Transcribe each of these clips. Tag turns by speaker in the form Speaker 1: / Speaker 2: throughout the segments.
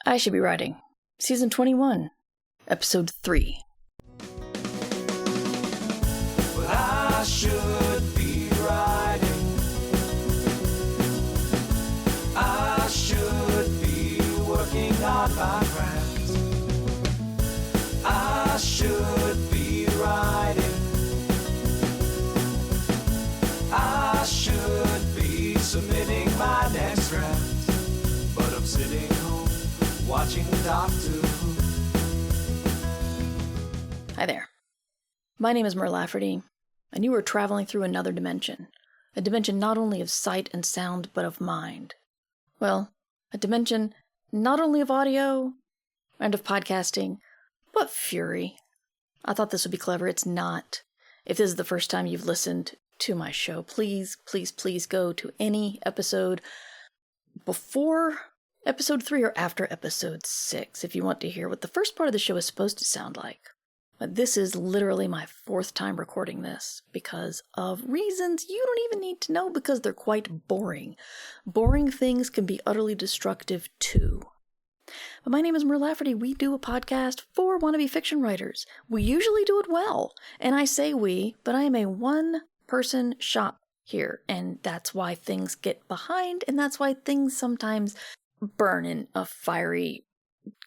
Speaker 1: I Should Be Writing, Season 21, Episode 3.
Speaker 2: Well, I should be writing. I should be working on my craft. I should be writing. I should be submitting my next draft. But I'm sitting home watching Doctor Who.
Speaker 1: Hi there. My name is Mer Lafferty, and you are traveling through another dimension. A dimension not only of sight and sound, but of mind. Well, a dimension not only of audio and of podcasting, but fury. I thought this would be clever. It's not. If this is the first time you've listened to my show, please, please, please go to any episode before episode 3 or after episode 6 if you want to hear what the first part of the show is supposed to sound like. But this is literally my 4th time recording this because of reasons you don't even need to know because they're quite boring. Boring things can be utterly destructive too. But my name is Mer Lafferty. We do a podcast for wannabe fiction writers. We usually do it well. And I say we, but I am a one-person shop here. And that's why things get behind, and that's why things sometimes burn in a fiery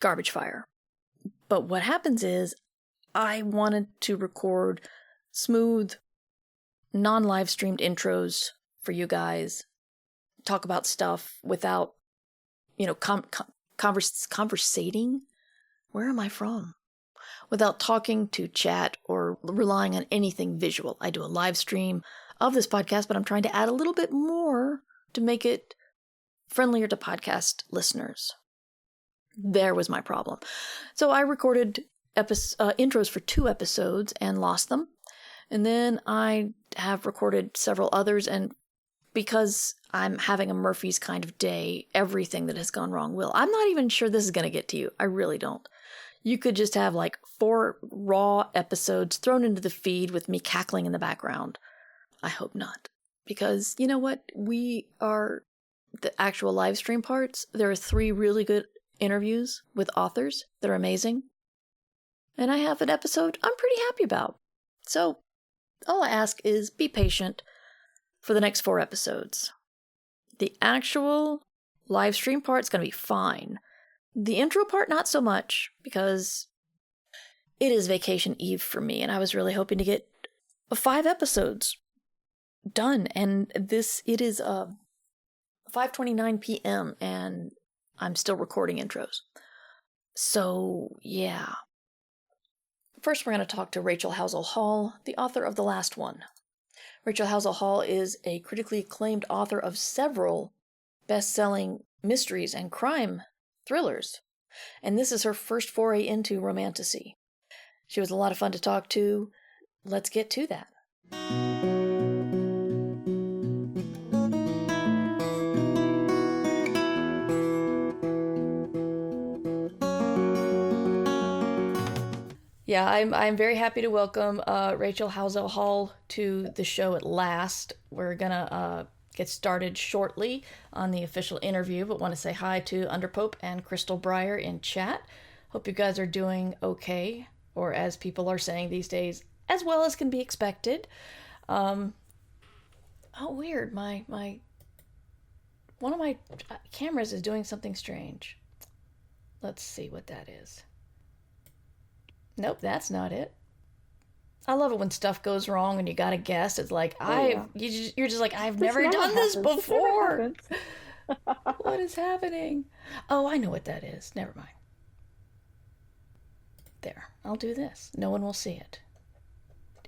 Speaker 1: garbage fire. But what happens is, I wanted to record smooth, non-live streamed intros for you guys, talk about stuff without, conversating? Where am I from? Without talking to chat or relying on anything visual. I do a live stream of this podcast, but I'm trying to add a little bit more to make it friendlier to podcast listeners. There was my problem. So I recorded intros for 2 episodes and lost them. And then I have recorded several others, and because I'm having a Murphy's kind of day, everything that has gone wrong will. I'm not even sure this is going to get to you. I really don't. You could just have like 4 raw episodes thrown into the feed with me cackling in the background. I hope not. Because you know what? We are the actual live stream parts. There are 3 really good interviews with authors that are amazing. And I have an episode I'm pretty happy about. So all I ask is be patient for the next 4 episodes. The actual live stream part's going to be fine. The intro part, not so much, because it is vacation eve for me, and I was really hoping to get 5 episodes done. And it is 5:29 p.m., and I'm still recording intros. So, yeah. First, we're going to talk to Rachel Howzell Hall, the author of The Last One. Rachel Howzell Hall is a critically acclaimed author of several best-selling mysteries and crime thrillers, and this is her first foray into romantasy. She was a lot of fun to talk to. Let's get to that. Yeah, I'm very happy to welcome Rachel Howzell Hall to the show at last. We're gonna get started shortly on the official interview, but want to say hi to Underpope and Crystal Breyer in chat. Hope you guys are doing okay, or as people are saying these days, as well as can be expected. Oh, weird. My one of my cameras is doing something strange. Let's see what that is. Nope, that's not it. I love it when stuff goes wrong and you gotta guess. It's like, you're just like, I've never done this before. What is happening? Oh, I know what that is. Never mind. There, I'll do this. No one will see it.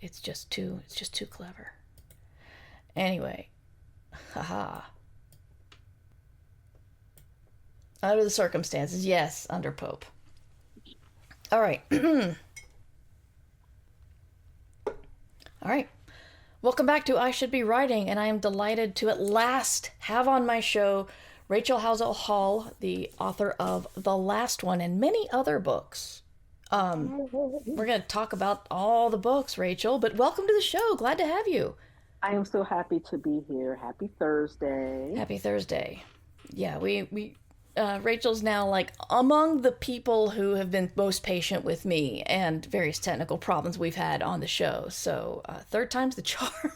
Speaker 1: It's just too clever. Anyway, haha. Under the circumstances, yes, Underpope. All right. All right. Welcome back to I Should Be Writing, and I am delighted to at last have on my show Rachel Howzell Hall, the author of The Last One and many other books. We're going to talk about all the books, Rachel, but welcome to the show. Glad to have you.
Speaker 3: I am so happy to be here. Happy Thursday.
Speaker 1: Happy Thursday. Yeah, we Rachel's now like among the people who have been most patient with me and various technical problems we've had on the show. So third time's the charm.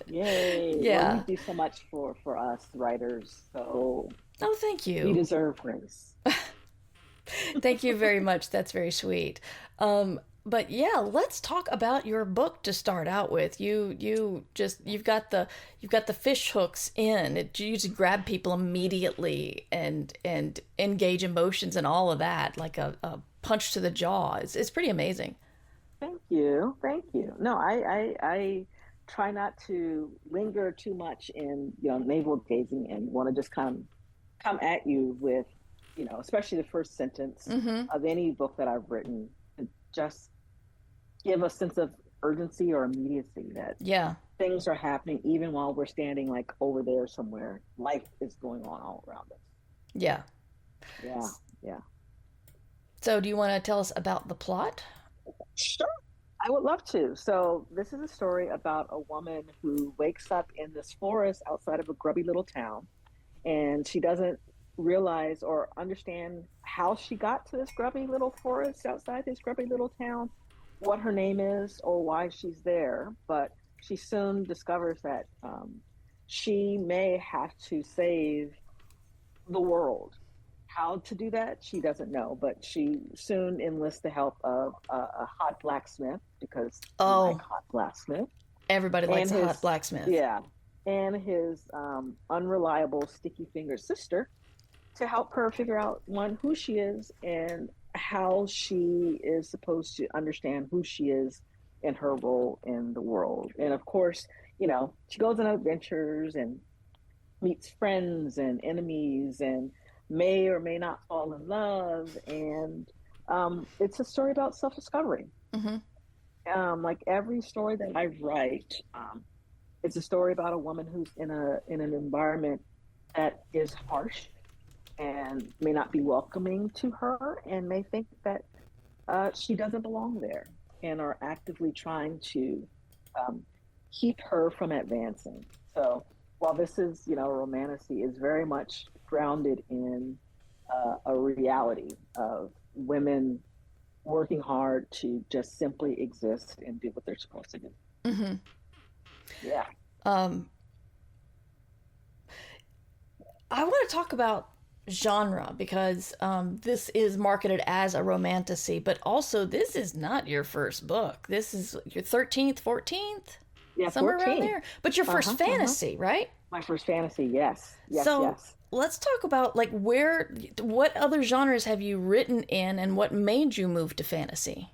Speaker 3: Yay.
Speaker 1: Yeah.
Speaker 3: Well, you do so much for us writers. So
Speaker 1: Oh, thank you.
Speaker 3: you deserve praise.
Speaker 1: Thank you very much. That's very sweet. But yeah, let's talk about your book to start out with. You've got the fish hooks in. You just grab people immediately and engage emotions and all of that like a punch to the jaw. It's pretty amazing.
Speaker 3: Thank you. Thank you. No, I try not to linger too much in, navel gazing, and want to just come at you with, especially the first sentence of any book that I've written, and just give a sense of urgency or immediacy that things are happening even while we're standing like over there somewhere. Life is going on all around us.
Speaker 1: Yeah.
Speaker 3: Yeah.
Speaker 1: So do you want to tell us about the plot?
Speaker 3: Sure. I would love to. So this is a story about a woman who wakes up in this forest outside of a grubby little town, and she doesn't realize or understand how she got to this grubby little forest outside this grubby little town, what her name is, or why she's there. But she soon discovers that she may have to save the world. How to do that, she doesn't know, but she soon enlists the help of a hot blacksmith, because like hot blacksmith.
Speaker 1: Everybody likes a hot blacksmith.
Speaker 3: Yeah. And his unreliable, sticky-fingered sister to help her figure out, one, who she is and how she is supposed to understand who she is and her role in the world. And of course, she goes on adventures and meets friends and enemies and may or may not fall in love. And it's a story about self-discovery. Like every story that I write, it's a story about a woman who's in an environment that is harsh and may not be welcoming to her, and may think that she doesn't belong there, and are actively trying to keep her from advancing. So while this is, romantasy, is very much grounded in a reality of women working hard to just simply exist and do what they're supposed to do. Yeah.
Speaker 1: I want to talk about genre, because this is marketed as a romantasy, but also this is not your first book. This is your 13th, 14th?
Speaker 3: Yeah,
Speaker 1: somewhere
Speaker 3: 14.
Speaker 1: around there. But your first fantasy, right?
Speaker 3: My first fantasy, yes.
Speaker 1: Yes. Let's talk about like what other genres have you written in, and what made you move to fantasy?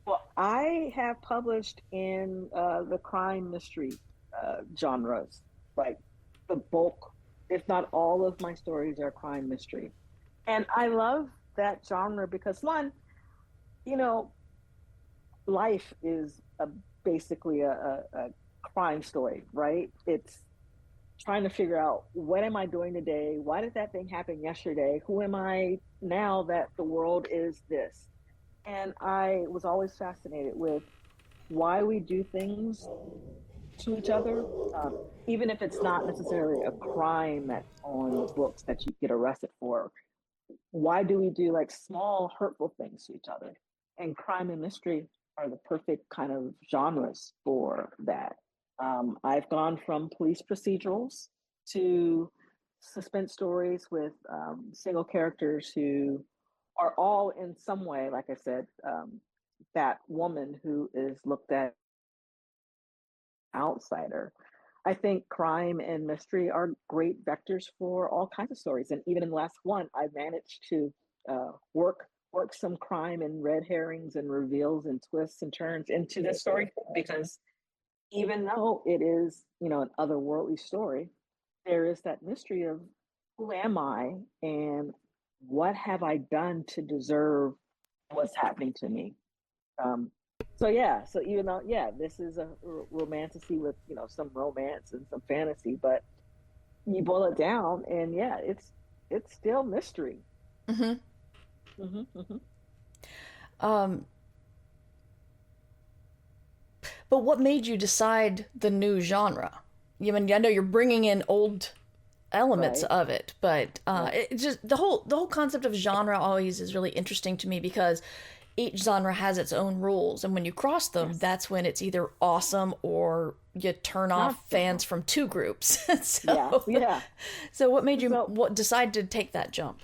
Speaker 3: Well, I have published in the crime mystery genres. Like the bulk, if not all of my stories are crime mystery. And I love that genre because, one, life is basically a crime story, right? It's trying to figure out, what am I doing today? Why did that thing happen yesterday? Who am I now that the world is this? And I was always fascinated with why we do things to each other, even if it's not necessarily a crime that's on the books that you get arrested for. Why do we do like small hurtful things to each other? And crime and mystery are the perfect kind of genres for that. I've gone from police procedurals to suspense stories with single characters who are all in some way, like I said, that woman who is looked at outsider. I think crime and mystery are great vectors for all kinds of stories. And even in the last one, I managed to work some crime and red herrings and reveals and twists and turns into this story, because even though it is, an otherworldly story, there is that mystery of, who am I and what have I done to deserve what's happening to me? So even though, this is a romantasy with, some romance and some fantasy, but you boil it down and it's still mystery.
Speaker 1: But what made you decide the new genre? I know you're bringing in old elements
Speaker 3: Right.
Speaker 1: of it, but
Speaker 3: Right.
Speaker 1: it just the whole concept of genre always is really interesting to me because each genre has its own rules, and when you cross them,
Speaker 3: Yes.
Speaker 1: that's when it's either awesome or you turn off
Speaker 3: Not so
Speaker 1: fans
Speaker 3: much.
Speaker 1: from two groups.
Speaker 3: Yeah.
Speaker 1: so
Speaker 3: Yeah.
Speaker 1: so what made you
Speaker 3: So
Speaker 1: what decide to take that jump?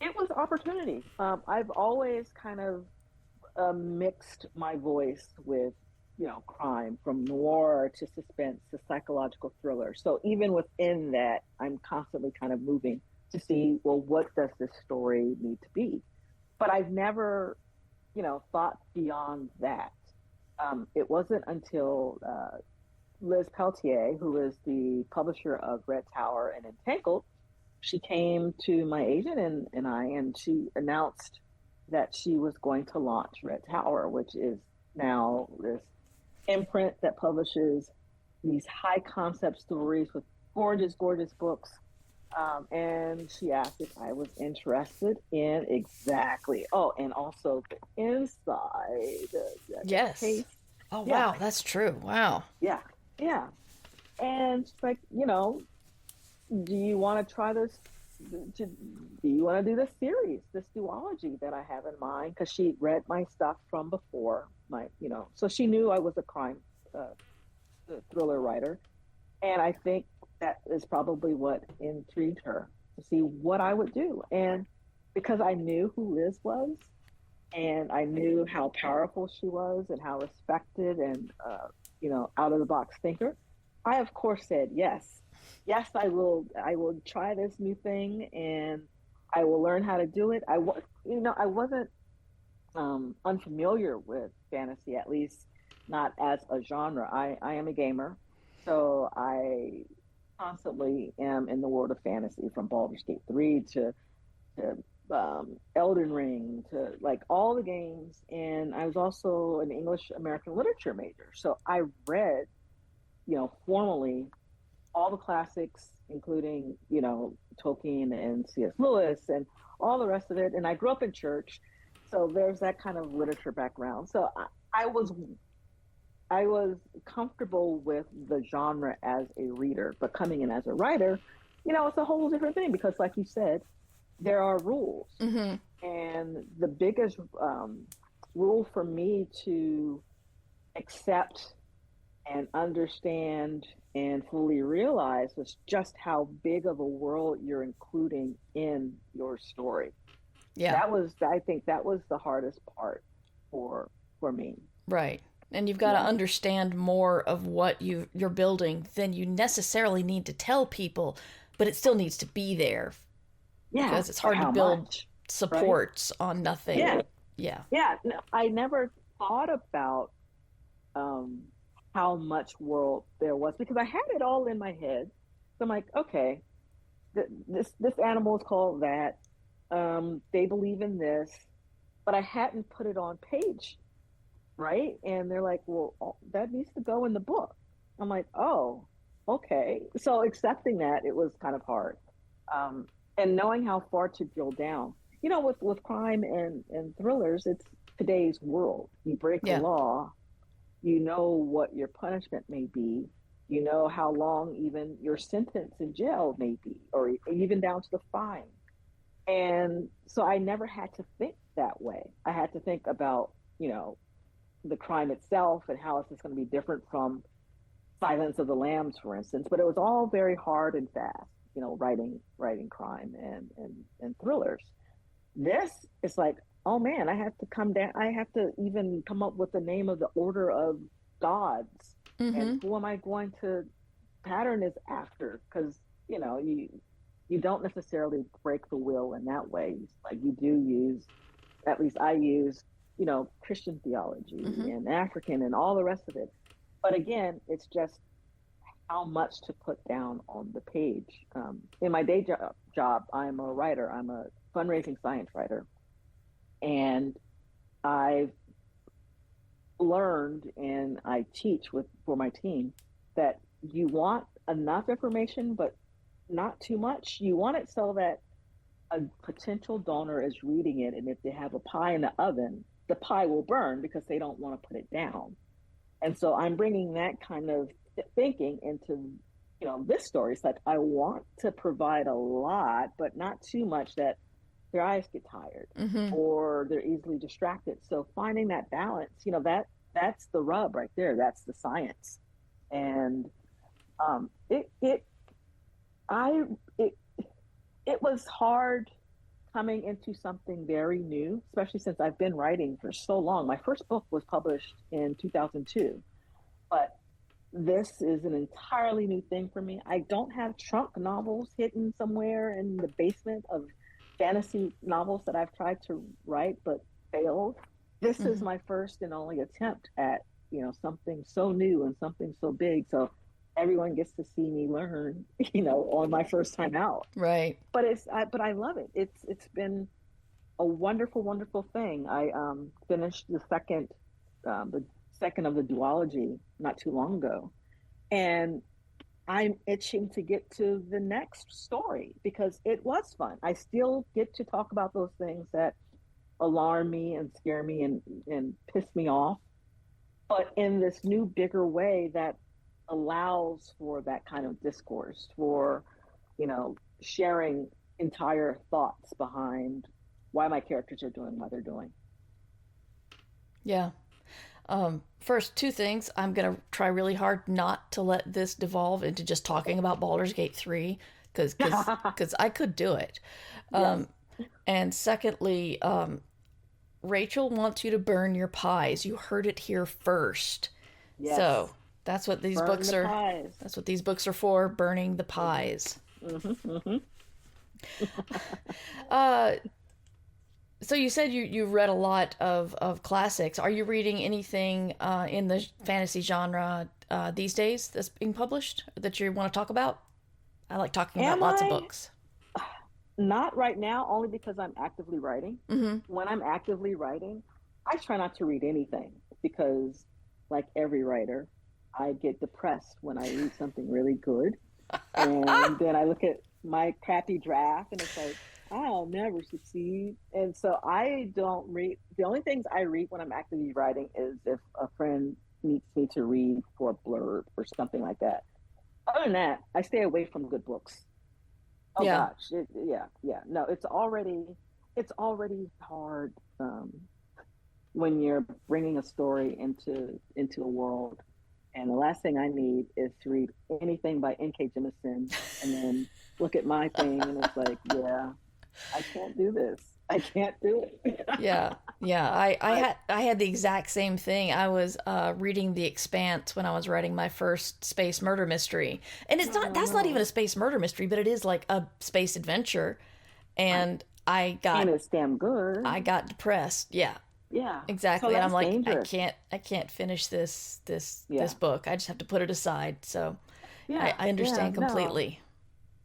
Speaker 3: it was opportunity. I've always kind of mixed my voice with, crime, from noir to suspense to psychological thriller. So even within that, I'm constantly kind of moving to see, well, what does this story need to be? But I've never, thought beyond that. It wasn't until Liz Peltier, who is the publisher of Red Tower and Entangled, she came to my agent and she announced that she was going to launch Red Tower, which is now this imprint that publishes these high concept stories with gorgeous, gorgeous books. And she asked if I was interested in exactly. Oh, and also the inside, the
Speaker 1: Yes.
Speaker 3: case.
Speaker 1: Oh
Speaker 3: Yeah,
Speaker 1: wow, that's true. Wow.
Speaker 3: yeah, yeah. And she's like, do you want to try this? Do you want to do this series, this duology that I have in mind? Because she read my stuff from before, so she knew I was a crime uh, thriller writer. And I think that is probably what intrigued her to see what I would do. And because I knew who Liz was and I knew how powerful she was and how respected and, out of the box thinker, I, of course, said yes. Yes, I will try this new thing and I will learn how to do it. I wasn't unfamiliar with fantasy, at least not as a genre. I am a gamer, so I constantly am in the world of fantasy, from Baldur's Gate 3 to Elden Ring, to like all the games. And I was also an English American literature major, so I read, formally, all the classics, including, Tolkien and C.S. Lewis and all the rest of it. And I grew up in church, so there's that kind of literature background. So I was comfortable with the genre as a reader, but coming in as a writer, it's a whole different thing because, like you said, there are rules.
Speaker 1: Mm-hmm.
Speaker 3: And the biggest rule for me to accept and understand and fully realize was just how big of a world you're including in your story.
Speaker 1: Yeah.
Speaker 3: I think that was the hardest part for me.
Speaker 1: Right. And you've got to
Speaker 3: Yeah.
Speaker 1: understand more of what you're building than you necessarily need to tell people, but it still needs to be there
Speaker 3: Yeah.
Speaker 1: because it's
Speaker 3: But
Speaker 1: hard to
Speaker 3: how
Speaker 1: build
Speaker 3: much? Right?
Speaker 1: supports on nothing.
Speaker 3: Yeah.
Speaker 1: Yeah.
Speaker 3: Yeah. No, I never thought about um, how much world there was because I had it all in my head. So I'm like, okay, this animal is called that. They believe in this, but I hadn't put it on page, right? And they're like, well, that needs to go in the book. I'm like, oh, okay. So accepting that, it was kind of hard. Um, and knowing how far to drill down. With crime and thrillers, it's today's world. You break a
Speaker 1: Yeah.
Speaker 3: law, you know what your punishment may be. You know how long even your sentence in jail may be, or even down to the fine. And so I never had to think that way. I had to think about, the crime itself and how is this going to be different from Silence of the Lambs, for instance. But it was all very hard and fast, writing crime and thrillers. This is like, oh man, I have to come down. I have to even come up with the name of the order of gods,
Speaker 1: Mm-hmm.
Speaker 3: and who am I going to pattern this after? Because you don't necessarily break the will in that way. Like you do use, at least I use, Christian theology
Speaker 1: Mm-hmm.
Speaker 3: and African and all the rest of it. But again, it's just how much to put down on the page. In my day job, I'm a writer. I'm a fundraising science writer, and I've learned and I teach for my team that you want enough information, but not too much. You want it so that a potential donor is reading it, and if they have a pie in the oven, the pie will burn because they don't want to put it down. And so I'm bringing that kind of thinking into this story is like I want to provide a lot, but not too much that their eyes get tired
Speaker 1: Mm-hmm.
Speaker 3: or they're easily distracted. So finding that balance, that's the rub right there. That's the science. And it it I it it was hard coming into something very new, especially since I've been writing for so long. My first book was published in 2002, but this is an entirely new thing for me. I don't have trunk novels hidden somewhere in the basement of fantasy novels that I've tried to write but failed. This is
Speaker 1: Mm-hmm.
Speaker 3: my first and only attempt at, something so new and something so big. So everyone gets to see me learn, on my first time out.
Speaker 1: Right.
Speaker 3: But I love it. It's been a wonderful, wonderful thing. I finished the second of the duology not too long ago, and I'm itching to get to the next story because it was fun. I still get to talk about those things that alarm me and scare me and piss me off, but in this new, bigger way that allows for that kind of discourse, for, sharing entire thoughts behind why my characters are doing what they're doing.
Speaker 1: Yeah. First, two things. I'm going to try really hard not to let this devolve into just talking about Baldur's Gate 3 because I could do it.
Speaker 3: Yes.
Speaker 1: And secondly, Rachel wants you to burn your pies. You heard it here first.
Speaker 3: Yes.
Speaker 1: So that's what these
Speaker 3: Burn
Speaker 1: books
Speaker 3: the
Speaker 1: are.
Speaker 3: pies.
Speaker 1: That's what these books are for. Burning the pies.
Speaker 3: Mm-hmm, mm-hmm.
Speaker 1: Uh, so you said you read a lot of classics. Are you reading anything in the fantasy genre these days that's being published that you want to talk about? I like talking about
Speaker 3: Am
Speaker 1: lots of
Speaker 3: I?
Speaker 1: books.
Speaker 3: Not right now, only because I'm actively writing.
Speaker 1: Mm-hmm.
Speaker 3: When I'm actively writing, I try not to read anything because, like every writer, I get depressed when I read something really good. And then I look at my crappy draft and it's like, I'll never succeed. And so I don't read. The only things I read when I'm actively writing is if a friend needs me to read for a blurb or something like that. Other than that, I stay away from good books. Oh
Speaker 1: Yeah.
Speaker 3: gosh, yeah, yeah. No, it's already hard when you're bringing a story into a world, and the last thing I need is to read anything by N.K. Jemisin and then look at my thing and it's like, yeah, I can't do this. I can't do it.
Speaker 1: Yeah, yeah. I
Speaker 3: But
Speaker 1: had I had the exact same thing. I was reading The Expanse when I was writing my first space murder mystery, and it's not
Speaker 3: oh
Speaker 1: that's not even a
Speaker 3: no,
Speaker 1: space murder mystery, but it is like a space adventure,
Speaker 3: right.
Speaker 1: and
Speaker 3: And it's damn good.
Speaker 1: I got depressed. Yeah,
Speaker 3: Yeah. So
Speaker 1: exactly. And I'm
Speaker 3: that's
Speaker 1: like,
Speaker 3: dangerous.
Speaker 1: I can't finish this
Speaker 3: Yeah.
Speaker 1: book. I just have to put it aside. So
Speaker 3: Yeah.
Speaker 1: I
Speaker 3: Yeah.
Speaker 1: understand
Speaker 3: No.
Speaker 1: completely.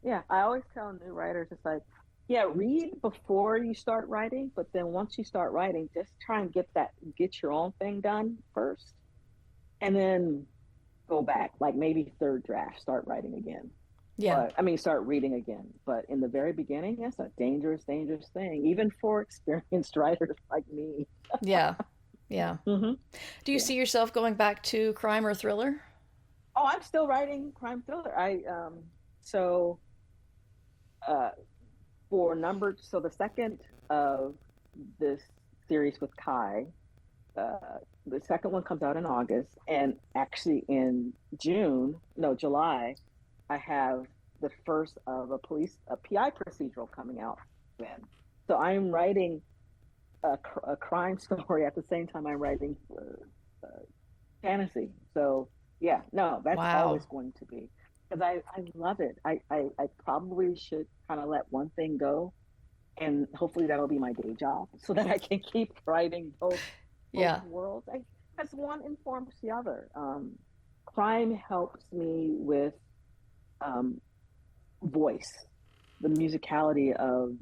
Speaker 3: Yeah, I always tell new writers, it's like, yeah, read before you start writing, but then once you start writing, just try and get your own thing done first, and then go back, like maybe third draft, start writing again.
Speaker 1: Yeah,
Speaker 3: But I mean, start reading again. But in the very beginning, that's a dangerous, dangerous thing, even for experienced writers like me.
Speaker 1: yeah, yeah.
Speaker 3: Hmm.
Speaker 1: Do you
Speaker 3: Yeah.
Speaker 1: see yourself going back to crime or thriller?
Speaker 3: Oh, I'm still writing crime thriller. So uh so the second of this series with Kai, the second one comes out in August, and actually in July, I have the first of a PI procedural coming out then. So I'm writing a crime story at the same time I'm writing fantasy. So yeah, no, that's
Speaker 1: Wow.
Speaker 3: always going to be because I love it. I probably should kind of let one thing go, and hopefully that'll be my day job so that I can keep writing both
Speaker 1: Yeah.
Speaker 3: worlds. Because one informs the other. Crime helps me with um, voice, the musicality of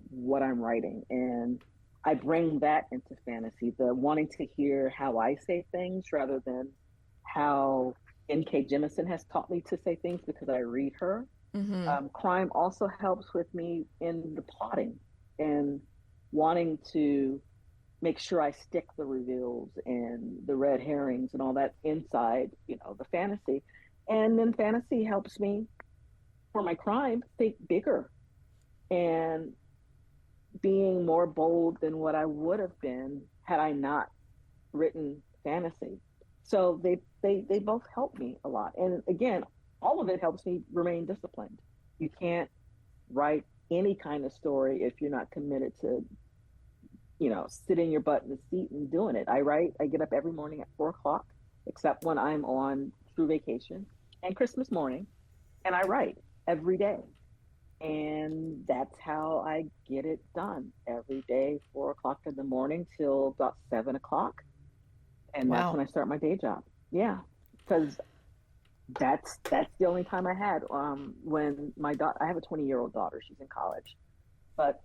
Speaker 3: what I'm writing, and I bring that into fantasy. The wanting to hear how I say things rather than how N.K. Jemisin has taught me to say things because I read her.
Speaker 1: Mm-hmm.
Speaker 3: Crime also helps with me in the plotting and wanting to make sure I stick the reveals and the red herrings and all that inside, the fantasy. And then fantasy helps me for my crime think bigger and being more bold than what I would have been had I not written fantasy. So they both help me a lot. And again, all of it helps me remain disciplined. You can't write any kind of story if you're not committed to, sitting your butt in the seat and doing it. I get up every morning at 4 o'clock, except when I'm on true vacation and Christmas morning, and I write every day. And that's how I get it done every day, 4 o'clock in the morning till about 7 o'clock. And that's
Speaker 1: Wow.
Speaker 3: when I start my day job. Yeah. Because that's the only time I had when my daughter, I have a 20-year-old daughter, she's in college. But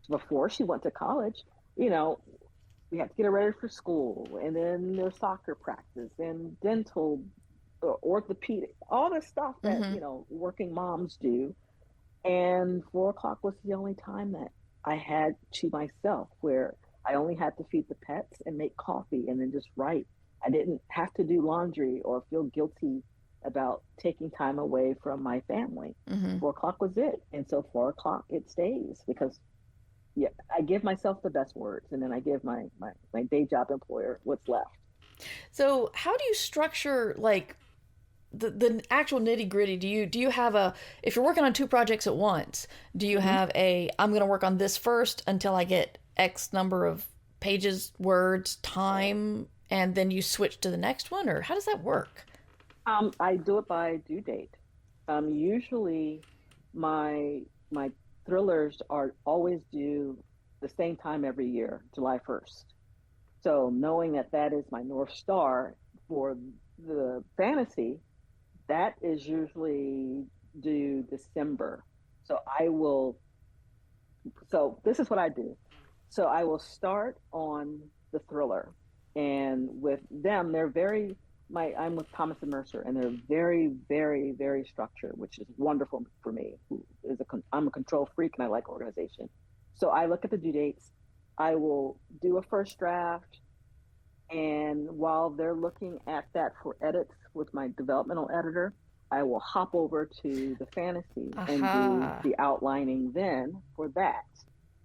Speaker 3: before she went to college, we had to get her ready for school, and then there's soccer practice and dental, orthopedic, all the stuff that, working moms do. And 4 o'clock was the only time that I had to myself, where I only had to feed the pets and make coffee and then just write. I didn't have to do laundry or feel guilty about taking time away from my family. 4 o'clock was it. And so 4 o'clock, it stays because I give myself the best words, and then I give my day job employer what's left.
Speaker 1: So how do you structure like the actual nitty gritty? Do you have if you're working on two projects at once, do you have I'm going to work on this first until I get X number of pages, words, time, and then you switch to the next one, or how does that work?
Speaker 3: I do it by due date. Usually my thrillers are always due the same time every year, July 1st. So knowing that is my North Star for the fantasy, that is usually due December. So this is what I do. So I will start on the thriller, and with them, I'm with Thomas and Mercer, and they're very, very, very structured, which is wonderful for me. I'm a control freak and I like organization. So I look at the due dates. I will do a first draft, and while they're looking at that for edits with my developmental editor, I will hop over to the fantasy and do the outlining then for that.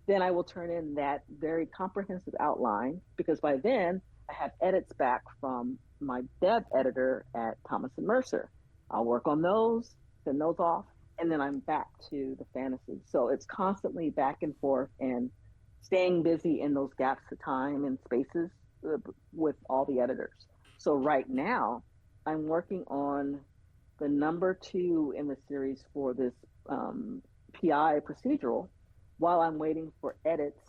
Speaker 3: Then I will turn in that very comprehensive outline, because by then I have edits back from my dev editor at Thomas and Mercer. I'll work on those, send those off, and then I'm back to the fantasy. So it's constantly back and forth and staying busy in those gaps of time and spaces with all the editors. So right now, I'm working on the number 2 in the series for this PI procedural, while I'm waiting for edits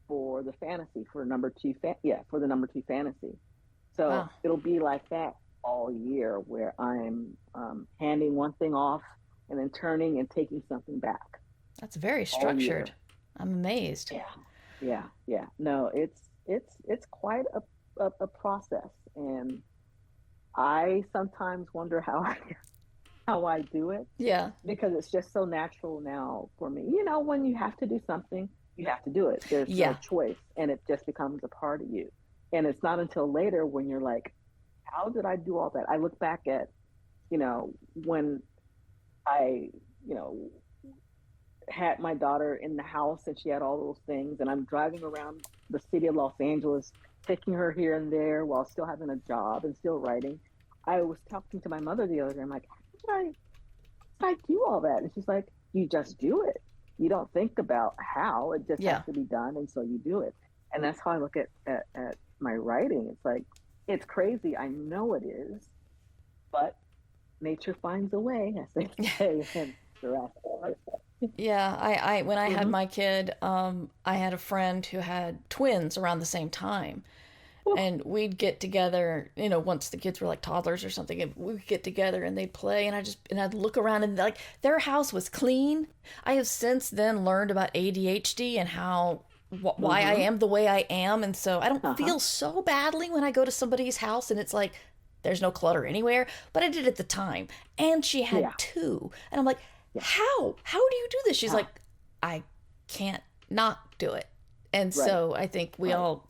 Speaker 3: for the fantasy for number 2 for the number 2 fantasy. So It'll be like that all year, where I'm handing one thing off and then turning and taking something back.
Speaker 1: That's very structured. I'm amazed.
Speaker 3: Yeah. No, it's quite a process, and I sometimes wonder how I do it.
Speaker 1: Yeah.
Speaker 3: Because it's just so natural now for me. When you have to do something, you have to do it. There's no choice, and it just becomes a part of you. And it's not until later when you're like, how did I do all that? I look back at, when I, had my daughter in the house and she had all those things, and I'm driving around the city of Los Angeles, taking her here and there while still having a job and still writing. I was talking to my mother the other day. I'm like, how did I do all that? And she's like, you just do it. You don't think about how. It just has to be done, and so you do it. And that's how I look at my writing. It's like, it's crazy. I know it is, but nature finds a way, as they say. And the rest.
Speaker 1: Yeah, I when I had my kid, I had a friend who had twins around the same time. And we'd get together, once the kids were like toddlers or something, and we'd get together and they'd play, and I'd look around, and like their house was clean. I have since then learned about ADHD and why I am the way I am, and so I don't feel so badly when I go to somebody's house and it's like there's no clutter anywhere, but I did at the time. And she had 2, and I'm like, how do you do this? She's like, I can't not do it. And so I think we all,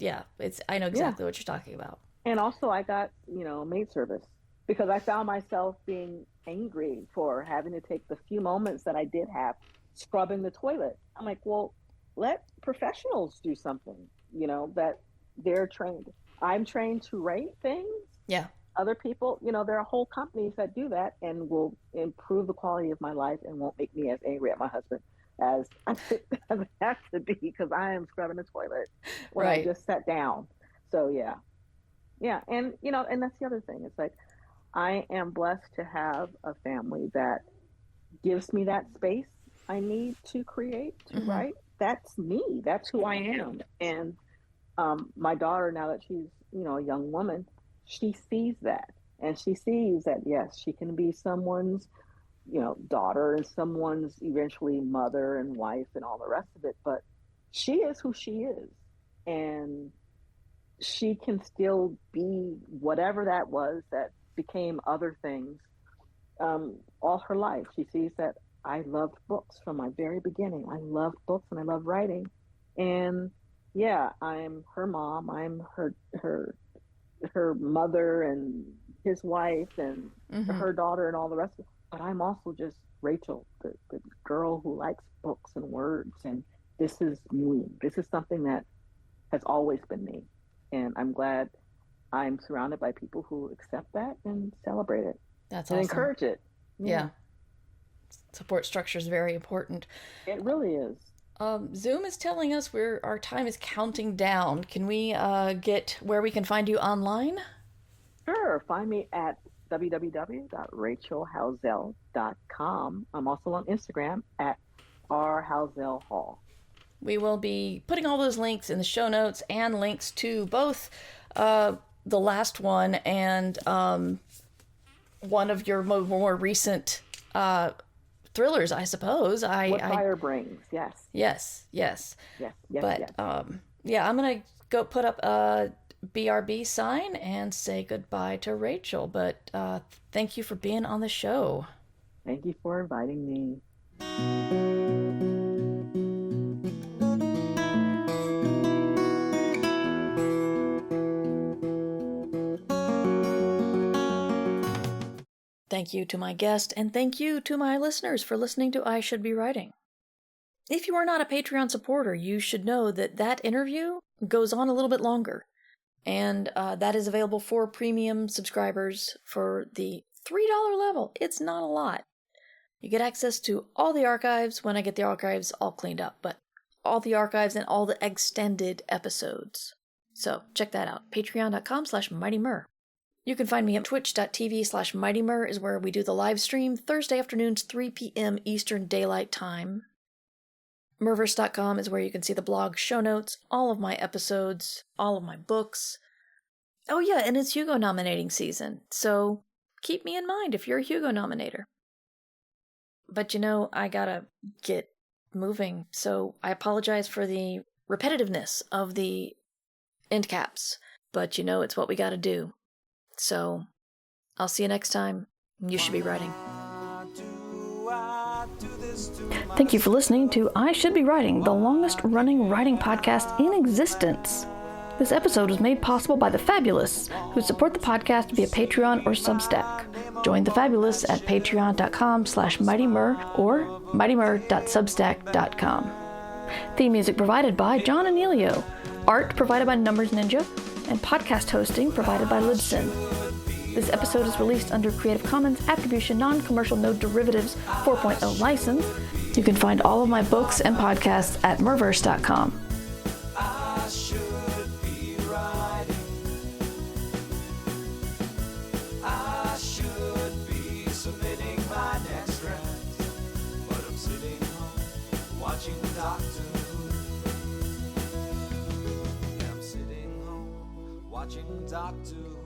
Speaker 1: I know exactly what you're talking about.
Speaker 3: And also I got, maid service. because I found myself being angry for having to take the few moments that I did have scrubbing the toilet. I'm like, well, let professionals do something, that they're trained. I'm trained to rate things.
Speaker 1: Yeah.
Speaker 3: Other people, there are whole companies that do that and will improve the quality of my life and won't make me as angry at my husband as I have to be, because I am scrubbing the toilet when I just sat down. So yeah. And and that's the other thing. It's like, I am blessed to have a family that gives me that space I need to create, to write. That's me. That's who I am. And my daughter, now that she's, a young woman, she sees that. And she sees that, yes, she can be someone's, daughter and someone's eventually mother and wife and all the rest of it. But she is who she is. And she can still be whatever that was that became other things all her life. She sees that I loved books from my very beginning. I loved books and I love writing. And yeah, I'm her mom. I'm her mother and his wife and her daughter and all the rest of it. But I'm also just Rachel, the girl who likes books and words. And this is me. This is something that has always been me. And I'm glad I'm surrounded by people who accept that and celebrate it.
Speaker 1: That's
Speaker 3: and
Speaker 1: awesome.
Speaker 3: Encourage it.
Speaker 1: Yeah. Support structure is very important.
Speaker 3: It really is.
Speaker 1: Zoom is telling us our time is counting down. Can we get where we can find you online?
Speaker 3: Sure. Find me at www.rachelhowzell.com. I'm also on Instagram at rhowzell Hall.
Speaker 1: We will be putting all those links in the show notes and links to both the last one and one of your more recent thrillers, I suppose.
Speaker 3: What Fire Brings, yes.
Speaker 1: Yes. But I'm going to go put up a BRB sign and say goodbye to Rachel. But thank you for being on the show.
Speaker 3: Thank you for inviting me.
Speaker 1: Thank you to my guest, and thank you to my listeners for listening to I Should Be Writing. If you are not a Patreon supporter, you should know that interview goes on a little bit longer, and that is available for premium subscribers for the $3 level. It's not a lot. You get access to all the archives when I get the archives all cleaned up, but all the archives and all the extended episodes. So check that out, patreon.com/MightyMer. You can find me at twitch.tv/MightyMer is where we do the live stream Thursday afternoons, 3 p.m. Eastern Daylight Time. Merverse.com is where you can see the blog show notes, all of my episodes, all of my books. Oh yeah, and it's Hugo nominating season, so keep me in mind if you're a Hugo nominator. But I gotta get moving, so I apologize for the repetitiveness of the end caps, but it's what we gotta do. So, I'll see you next time. You should be writing. Thank you for listening to I Should Be Writing, the longest-running writing podcast in existence. This episode was made possible by the Fabulous, who support the podcast via Patreon or Substack. Join the Fabulous at patreon.com/mightymer or mightymer.substack.com. Theme music provided by John Anelio. Art provided by Numbers Ninja. And podcast hosting provided by Libsyn. This episode is released under Creative Commons Attribution Non-Commercial No Derivatives 4.0 license. You can find all of my books and podcasts at merverse.com.
Speaker 2: I should be writing. I should be submitting my next draft, but I'm sitting home watching Doctor Who. I'm sitting home watching Doctor Who.